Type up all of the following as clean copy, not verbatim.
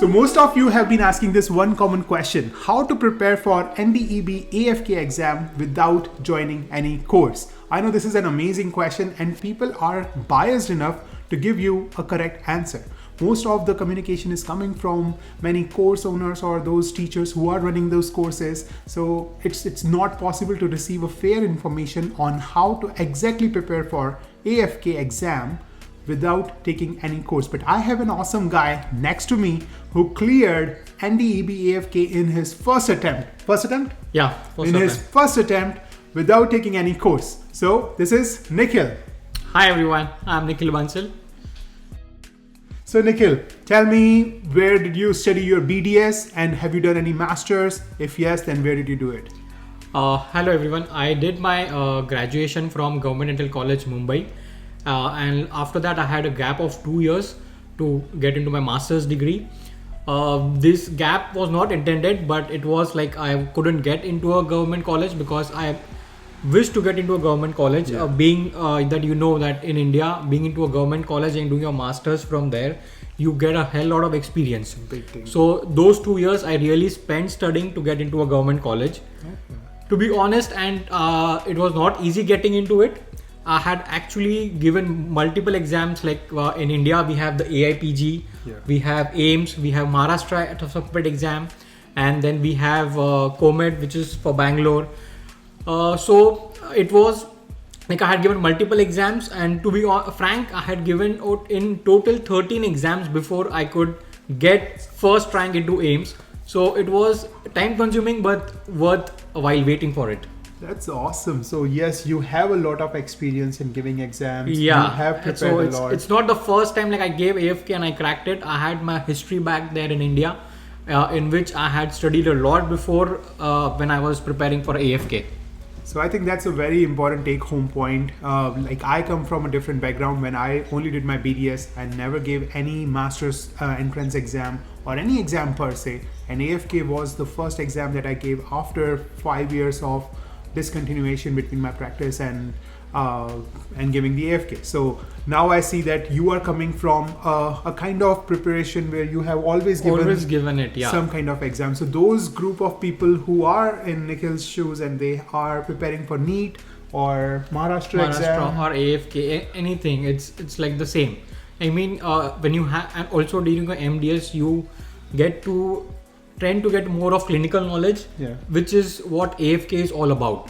So most of you have been asking this one common question: how to prepare for NDEB AFK exam without joining any course? I know this is an amazing question and people are biased enough to give you a correct answer. Most of the communication is coming from many course owners or those teachers who are running those courses. So it's not possible to receive a fair information on how to exactly prepare for AFK exam without taking any course. But I have an awesome guy next to me who cleared NDEB AFK in his first attempt. First attempt? Yeah, His first attempt without taking any course. So this is Nikhil. Hi everyone, I'm Nikhil Bansal. So Nikhil, tell me, where did you study your BDS and have you done any masters? If yes, then where did you do it? Hello everyone, I did my graduation from Government Dental College, Mumbai. And after that I had a gap of 2 years to get into my master's degree. This gap was not intended, but it was like I couldn't get into a government college because I wish to get into a government college. Being that you know that in India, being into a government college and doing your masters from there, you get a hell lot of experience. Big thing. So those 2 years I really spent studying to get into a government college. Okay. To be honest, and it was not easy getting into it. I had actually given multiple exams, like in India we have the AIPG, we have AIMS, we have Maharashtra at a separate exam, and then we have COMED, which is for Bangalore. So it was like I had given multiple exams, and to be frank, I had given in total 13 exams before I could get first rank into AIMS. So it was time consuming but worth a while waiting for it. That's awesome. So yes, you have a lot of experience in giving exams. Yeah, You have prepared so a lot. it's not the first time like I gave AFK and I cracked it. I had my history back there in India, in which I had studied a lot before when I was preparing for AFK. So I think that's a very important take-home point. Like I come from a different background. When I only did my BDS, I never gave any master's entrance exam or any exam per se. And AFK was the first exam that I gave after 5 years of discontinuation between my practice and giving the AFK. So now I see that you are coming from a kind of preparation where you have always given it, yeah. some kind of exam. So those group of people who are in Nikhil's shoes and they are preparing for NEET or Maharashtra exam or AFK, anything, it's like the same. I mean, when you have, and also during your MDS, you tend to get more of clinical knowledge, which is what AFK is all about.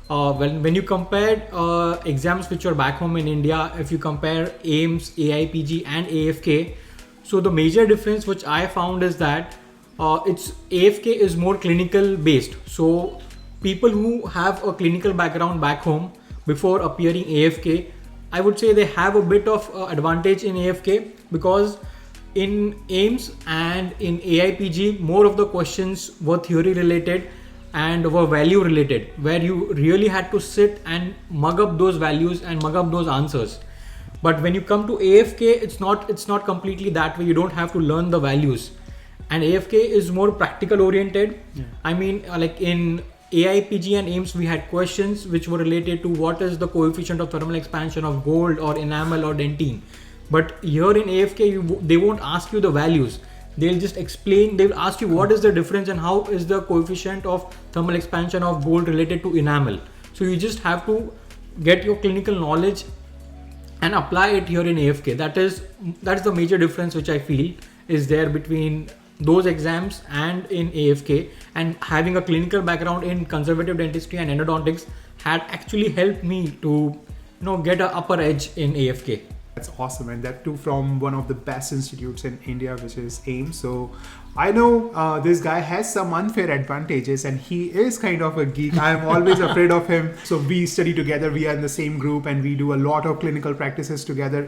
When you compare exams which are back home in India, if you compare AIMS, AIPG and AFK, so the major difference which I found is that it's AFK is more clinical based. So people who have a clinical background back home before appearing AFK, I would say they have a bit of advantage in AFK, because in AIMS and in AIPG, more of the questions were theory related and were value related, where you really had to sit and mug up those values and mug up those answers. But when you come to AFK, it's not completely that way. You don't have to learn the values, and AFK is more practical oriented. I mean, like in AIPG and AIMS, we had questions which were related to what is the coefficient of thermal expansion of gold or enamel or dentine. But here in AFK, they won't ask you the values. They'll just explain, they'll ask you what is the difference and how is the coefficient of thermal expansion of gold related to enamel. So you just have to get your clinical knowledge and apply it here in AFK. That's the major difference which I feel is there between those exams and in AFK. And having a clinical background in conservative dentistry and endodontics had actually helped me to get an upper edge in AFK. That's awesome, and that too from one of the best institutes in India, which is AIMS. So I know this guy has some unfair advantages and he is kind of a geek. I'm always afraid of him. So we study together, we are in the same group and we do a lot of clinical practices together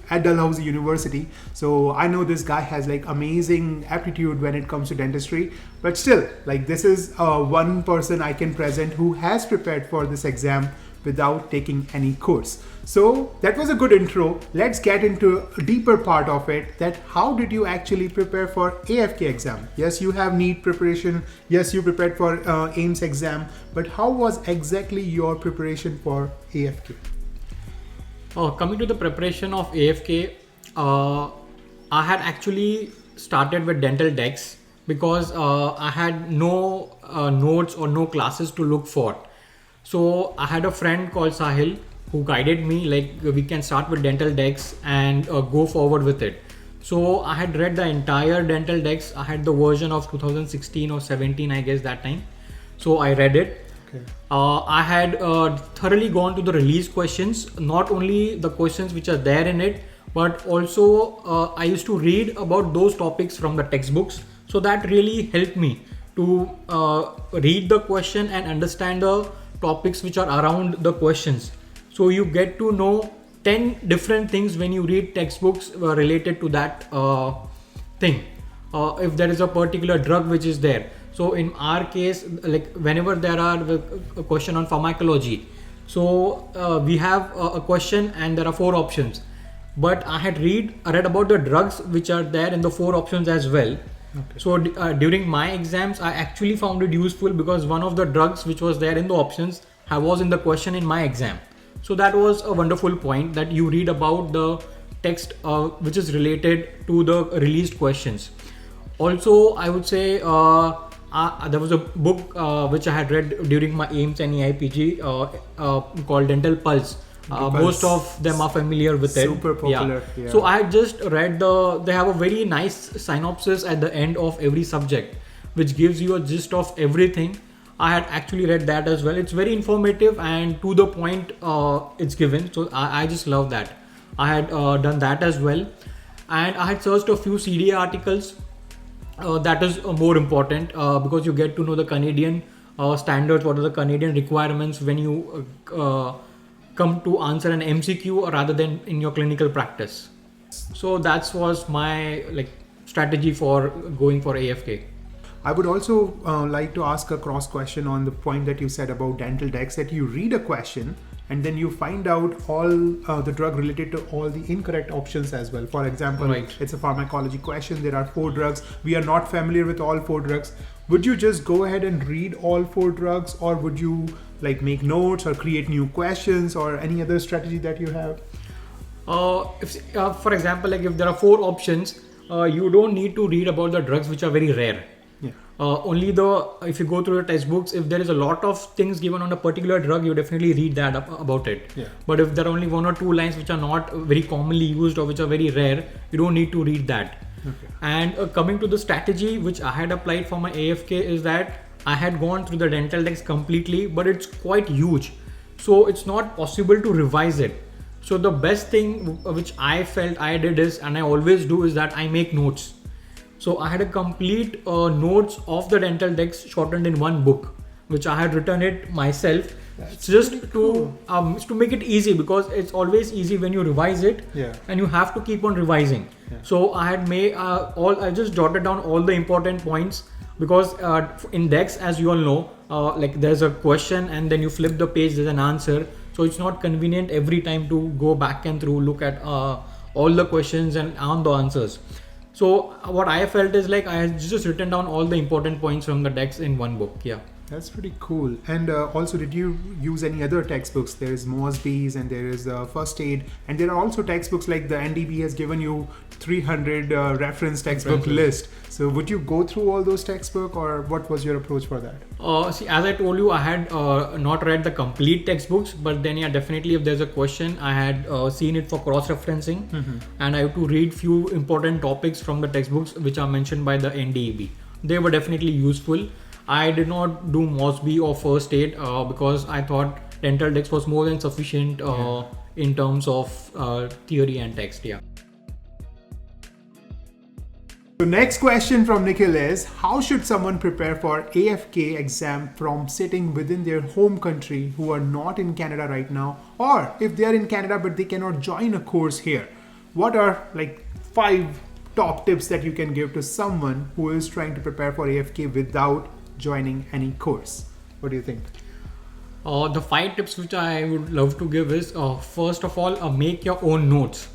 at Dalhousie University. So I know this guy has like amazing aptitude when it comes to dentistry, but still, like, this is one person I can present who has prepared for this exam without taking any course. So that was a good intro. Let's get into a deeper part of it, that how did you actually prepare for AFK exam? Yes, you have NEET preparation. Yes, you prepared for AIMS exam, but how was exactly your preparation for AFK? Coming to the preparation of AFK, I had actually started with Dental Dex because I had no notes or no classes to look for. So I had a friend called Sahil who guided me, like we can start with Dental Dex and go forward with it. So I had read the entire Dental Dex. I had the version of 2016 or 17, I guess, that time. So I read it. Okay. I had thoroughly gone to the release questions, not only the questions which are there in it, but also I used to read about those topics from the textbooks. So that really helped me to read the question and understand the topics which are around the questions. So you get to know 10 different things when you read textbooks related to that thing. If there is a particular drug which is there. So in our case, like whenever there are a question on pharmacology, so we have a question and there are 4 options. But I had read about the drugs which are there in the 4 options as well. Okay. So during my exams, I actually found it useful because one of the drugs which was there in the options was in the question in my exam. So that was a wonderful point, that you read about the text which is related to the released questions. Also, I would say there was a book which I had read during my AIMS and EIPG called Dental Pulse. Most of them are familiar with it. Super popular. Yeah. So I had just read they have a very nice synopsis at the end of every subject, which gives you a gist of everything. I had actually read that as well. It's very informative and to the point it's given. So I just love that. I had done that as well. And I had searched a few CDA articles. That is more important because you get to know the Canadian standards, what are the Canadian requirements when you come to answer an MCQ rather than in your clinical practice. So that was my strategy for going for AFK. I would also like to ask a cross question on the point that you said about Dental Dex, that you read a question and then you find out all the drug related to all the incorrect options as well. For example, It's a pharmacology question. There are 4 drugs. We are not familiar with all 4 drugs. Would you just go ahead and read all 4 drugs, or would you make notes or create new questions, or any other strategy that you have? For example, if there are 4 options, you don't need to read about the drugs which are very rare. Yeah. Only if you go through the textbooks, if there is a lot of things given on a particular drug, you definitely read that about it. Yeah. But if there are only 1 or 2 lines which are not very commonly used or which are very rare, you don't need to read that. Okay. And coming to the strategy which I had applied for my AFK is that I had gone through the Dental Dex completely, but it's quite huge. So it's not possible to revise it. So the best thing which I felt I did is, and I always do, is that I make notes. So I had a complete notes of the Dental Dex shortened in 1 book, which I had written it myself. That's just cool. to make it easy, because it's always easy when you revise it, and you have to keep on revising. Yeah. So I had made I just jotted down all the important points, because in Dex, as you all know, there's a question and then you flip the page, there's an answer. So it's not convenient every time to go back and through, look at all the questions and on the answers. So what I felt is I had just written down all the important points from the Dex in 1 book. Yeah. That's pretty cool. And also, did you use any other textbooks? There is Mosby's and there is First Aid, and there are also textbooks like the NDB has given you 300 reference textbook list. So would you go through all those textbooks, or what was your approach for that? See, as I told you, I had not read the complete textbooks, but then definitely if there's a question, I had seen it for cross-referencing, and I have to read few important topics from the textbooks which are mentioned by the NDEB. They were definitely useful. I did not do Mosby or First Aid because I thought Dental Dex was more than sufficient in terms of theory and text. Yeah. The next question from Nikhil is, how should someone prepare for AFK exam from sitting within their home country who are not in Canada right now, or if they are in Canada but they cannot join a course here? What are 5 top tips that you can give to someone who is trying to prepare for AFK without joining any course? What do you think? The 5 tips which I would love to give is, first of all, make your own notes.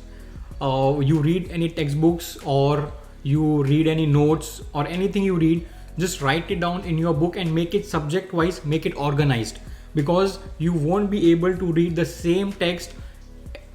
You read any textbooks or you read any notes or anything you read, just write it down in your book and make it subject wise, make it organized, because you won't be able to read the same text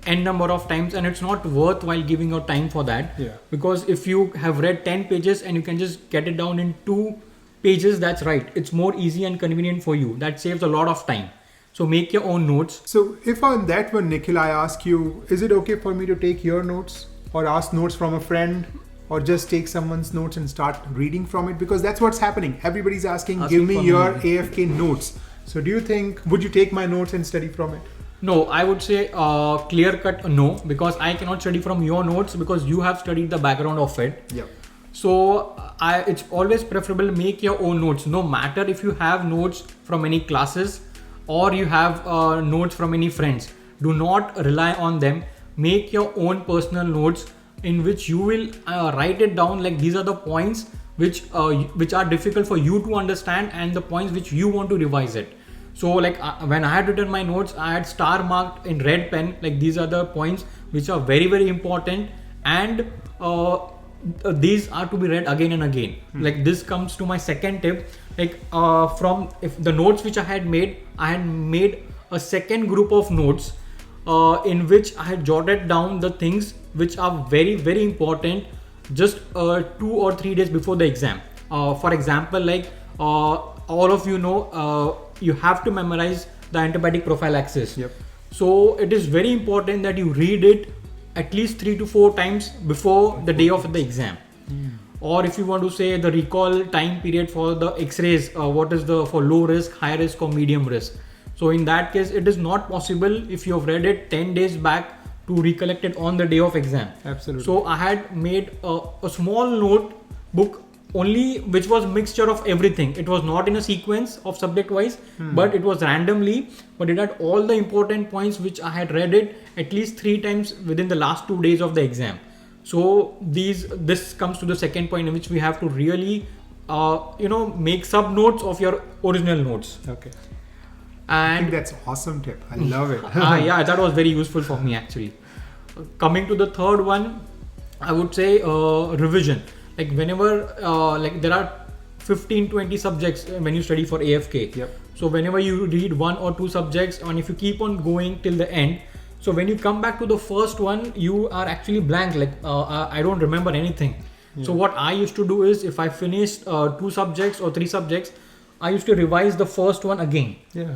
n number of times, and it's not worthwhile giving your time for that. Yeah. Because if you have read 10 pages and you can just get it down in 2 pages, that's right. It's more easy and convenient for you. That saves a lot of time. So make your own notes. So if on that one, Nikhil, I ask you, is it okay for me to take your notes or ask notes from a friend or just take someone's notes and start reading from it? Because that's what's happening. Everybody's asking give me your AFK notes. So do you think, would you take my notes and study from it? No, I would say clear cut no, because I cannot study from your notes because you have studied the background of it. Yeah. So it's always preferable make your own notes, no matter if you have notes from any classes or you have notes from any friends. Do not rely on them. Make your own personal notes in which you will write it down, like these are the points which are difficult for you to understand and the points which you want to revise it. So like when I had written my notes, I had star marked in red pen, like these are the points which are very, very important, and these are to be read again and again. Like this comes to my second tip. Like from if the notes which I had made a second group of notes in which I had jotted down the things which are very, very important just 2 or 3 days before the exam. For example, like all of you know, you have to memorize the antibiotic prophylaxis. Yep. So it is very important that you read it at least 3 to 4 times before the day of the exam. Or if you want to say the recall time period for the x-rays, what is the for low risk, high risk or medium risk. So in that case, it is not possible if you have read it 10 days back to recollect it on the day of exam. Absolutely. So I had made a small notebook only which was mixture of everything. It was not in a sequence of subject wise, but it was randomly, but it had all the important points which I had read it at least 3 times within the last 2 days of the exam. So this comes to the second point in which we have to really make sub notes of your original notes. Okay. And I think that's awesome tip. I love it. yeah, that was very useful for me actually. Coming to the third one, I would say revision. Like whenever like there are 15-20 subjects when you study for AFK. Yep. So whenever you read 1 or 2 subjects, and if you keep on going till the end, so when you come back to the first one, you are actually blank. Like I don't remember anything. Yeah. So what I used to do is, if I finished 2 subjects or 3 subjects, I used to revise the first one again. Yeah.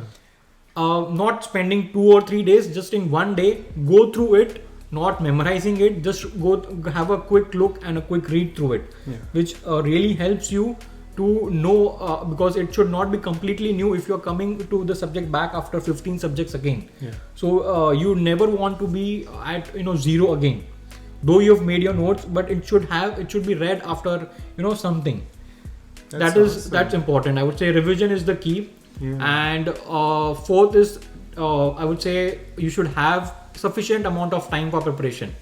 Not spending 2 or 3 days, just in one day, go through it, not memorizing it, just go have a quick look and a quick read through it, which really helps you to know, because it should not be completely new if you're coming to the subject back after 15 subjects again. Yeah. So you never want to be at 0 again, though you have made your notes, but it should be read after something. That's important. I would say revision is the key. Yeah. And fourth is I would say you should have sufficient amount of time for preparation.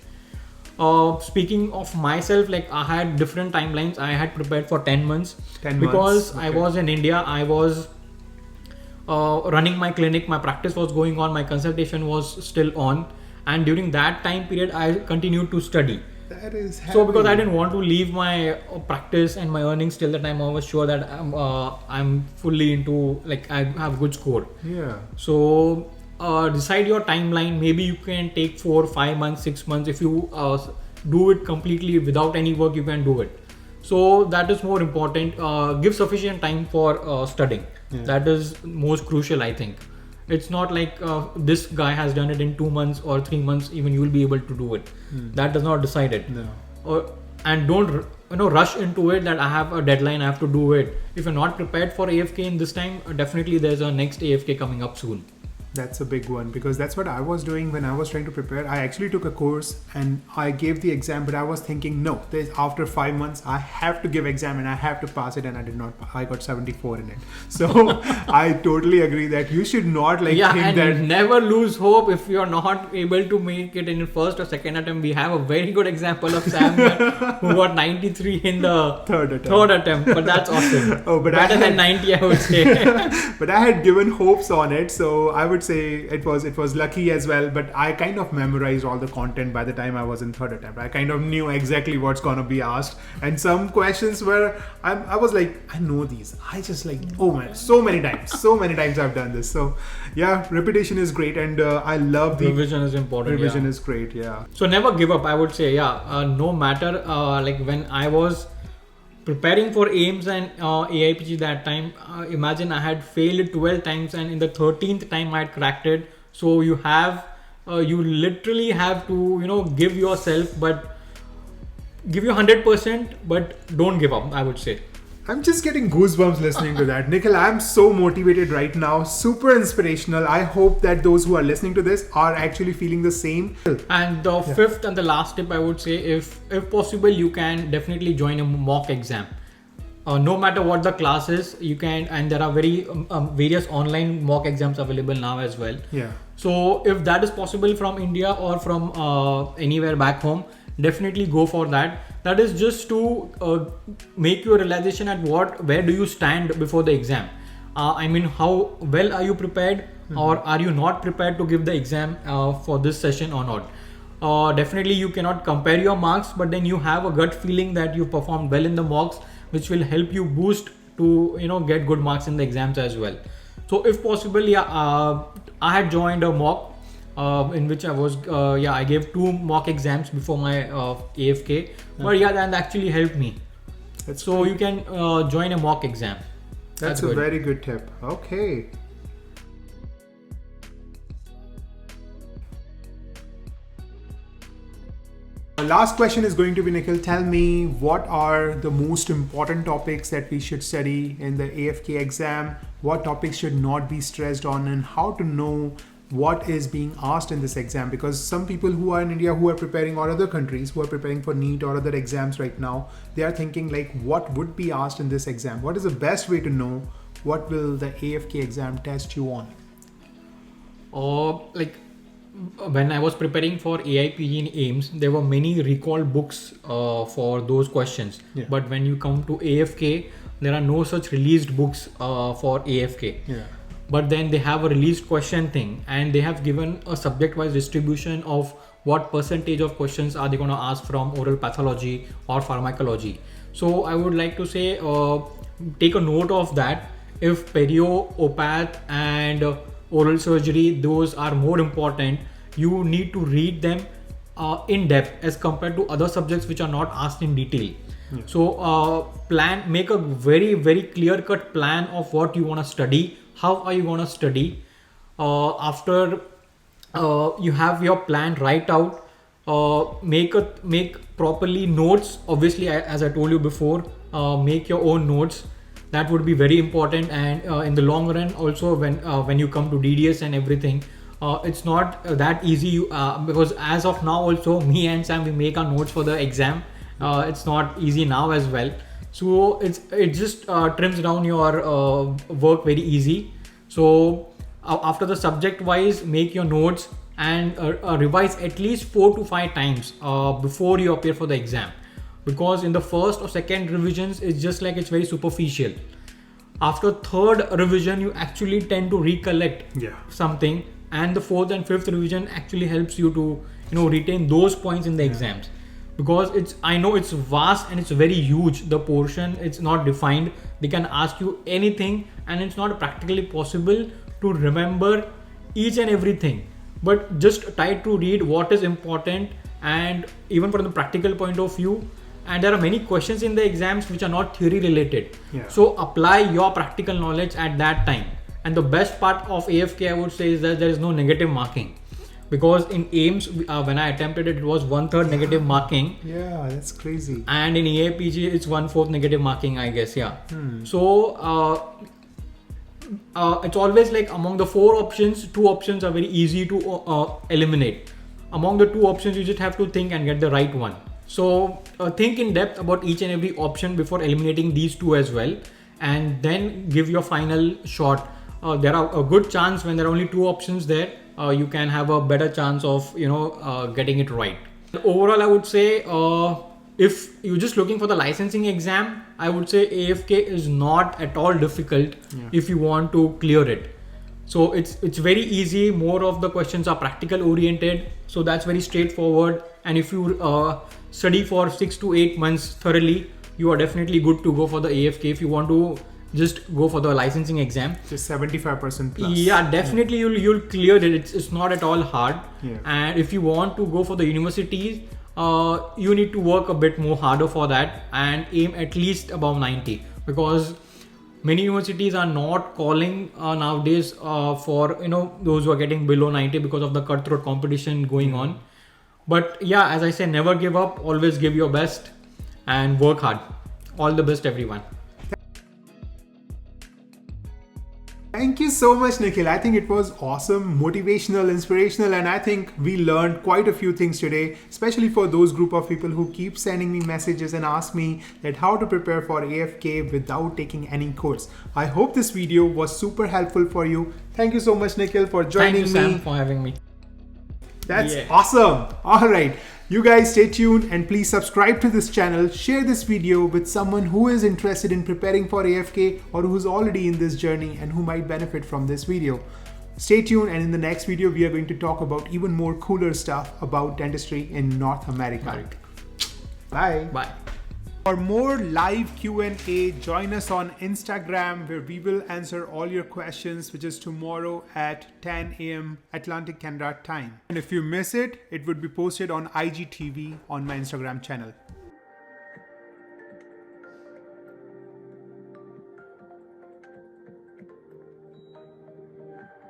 Speaking of myself, like I had different timelines. I had prepared for 10 months because I was in India. I was running my clinic, my practice was going on, my consultation was still on, and during that time period I continued to study. That is happy. So because I didn't want to leave my practice and my earnings till the time I was sure that I'm fully into, like I have good score. Yeah. So decide your timeline. Maybe you can take 4, 5 months, 6 months. If you do it completely without any work, you can do it. So that is more important. Give sufficient time for studying. Yeah. That is most crucial, I think. It's not like this guy has done it in 2 months or 3 months, even you will be able to do it. That does not decide it. No. And don't rush into it that I have a deadline, I have to do it. If you're not prepared for AFK in this time, definitely there's a next AFK coming up soon. That's a big one, because that's what I was doing when I was trying to prepare. I actually took a course and I gave the exam, but I was thinking, no, after 5 months, I have to give exam and I have to pass it, and I did not. I got 74 in it. So I totally agree that you should not think that. Never lose hope if you're not able to make it in the first or second attempt. We have a very good example of Sam who got 93 in the third attempt. But that's awesome. Better than 90, I would say. But I had given hopes on it, so I would would say it was lucky as well, but I kind of memorized all the content by the time I was in third attempt. I kind of knew exactly what's gonna be asked, and some questions where I was like, I know these. I just like, oh man, so many times I've done this. So yeah, repetition is great, and I love the revision is important. Revision is great, yeah. So never give up, I would say. No matter like when I was preparing for AIMS and AIPG that time, imagine I had failed 12 times and in the 13th time I had cracked it. So you literally have to give yourself, but give you 100%, but don't give up, I would say. I'm just getting goosebumps listening to that. Nikhil, I'm so motivated right now. Super inspirational. I hope that those who are listening to this are actually feeling the same. And the fifth and the last tip, I would say, if possible, you can definitely join a mock exam. No matter what the class is, you can, and there are various online mock exams available now as well. Yeah. So if that is possible from India or from anywhere back home, definitely go for that. That is just to make your realization at where do you stand before the exam. I mean, how well are you prepared, or are you not prepared to give the exam for this session or not? Definitely you cannot compare your marks, but then you have a gut feeling that you performed well in the mocks, which will help you boost to get good marks in the exams as well. So if possible, I had joined a mock in which I was I gave 2 mock exams before my AFK, but that actually helped me. So you can join a mock exam. That's a very good tip. Okay. Last question is going to be, Nikhil, tell me what are the most important topics that we should study in the AFK exam? What topics should not be stressed on, and how to know what is being asked in this exam? Because some people who are in India who are preparing, or other countries who are preparing for NEET or other exams right now, they are thinking like, what would be asked in this exam? What is the best way to know what will the AFK exam test you on? When I was preparing for AIPG in AIMS, there were many recall books for those questions. Yeah. But when you come to AFK, there are no such released books for AFK. Yeah. But then they have a released question thing, and they have given a subject-wise distribution of what percentage of questions are they going to ask from oral pathology or pharmacology. So I would like to say, take a note of that. If perio, opath and oral surgery, those are more important, you need to read them in depth as compared to other subjects which are not asked in detail. Yeah. So make a very, very clear cut plan of what you want to study. How are you going to study? After you have your plan right out, make properly notes. Obviously, as I told you before, make your own notes. That would be very important, and in the long run also, when you come to DDS and everything, it's not that easy, because as of now also, me and Sam, we make our notes for the exam. It's not easy now as well. So it just trims down your work very easy. So after the subject wise, make your notes and revise at least 4 to 5 times before you appear for the exam. Because in the first or second revisions, it's very superficial. After third revision, you actually tend to recollect something, and the fourth and fifth revision actually helps you to retain those points in the exams. Because I know it's vast and it's very huge, the portion, it's not defined. They can ask you anything, and it's not practically possible to remember each and everything. But just try to read what is important, and even from the practical point of view. And there are many questions in the exams which are not theory related. So apply your practical knowledge at that time. And the best part of AFK, I would say, is that there is no negative marking. Because in AIMS, when I attempted it, it was 1/3 negative marking. Yeah, that's crazy. And in AIPG, it's 1/4 negative marking, I guess. So it's always like among the 4 options, 2 options are very easy to eliminate. Among the 2 options, you just have to think and get the right one. So think in depth about each and every option before eliminating these 2 as well, and then give your final shot. There are a good chance when there are only 2 options there, you can have a better chance of getting it right. Overall, I would say if you're just looking for the licensing exam, I would say AFK is not at all difficult if you want to clear it. So it's very easy. More of the questions are practical oriented, so that's very straightforward. And if you study for 6 to 8 months thoroughly, you are definitely good to go for the AFK. If you want to just go for the licensing exam, just 75% plus. Yeah, definitely you'll clear it. It's not at all hard. Yeah. And if you want to go for the universities, you need to work a bit more harder for that and aim at least above 90, because many universities are not calling nowadays for those who are getting below 90 because of the cutthroat competition going on. But yeah, as I say, never give up, always give your best and work hard. All the best, everyone. Thank you so much, Nikhil. I think it was awesome, motivational, inspirational, and I think we learned quite a few things today, especially for those group of people who keep sending me messages and ask me that how to prepare for AFK without taking any course. I hope this video was super helpful for you. Thank you so much, Nikhil, for joining me. Thank you, Sam, for having me. That's awesome. All right. You guys stay tuned and please subscribe to this channel. Share this video with someone who is interested in preparing for AFK or who's already in this journey and who might benefit from this video. Stay tuned, and in the next video, we are going to talk about even more cooler stuff about dentistry in North America. Bye. Bye. For more live Q&A, join us on Instagram, where we will answer all your questions, which is tomorrow at 10 a.m. Atlantic Canada time. And if you miss it, it would be posted on IGTV on my Instagram channel.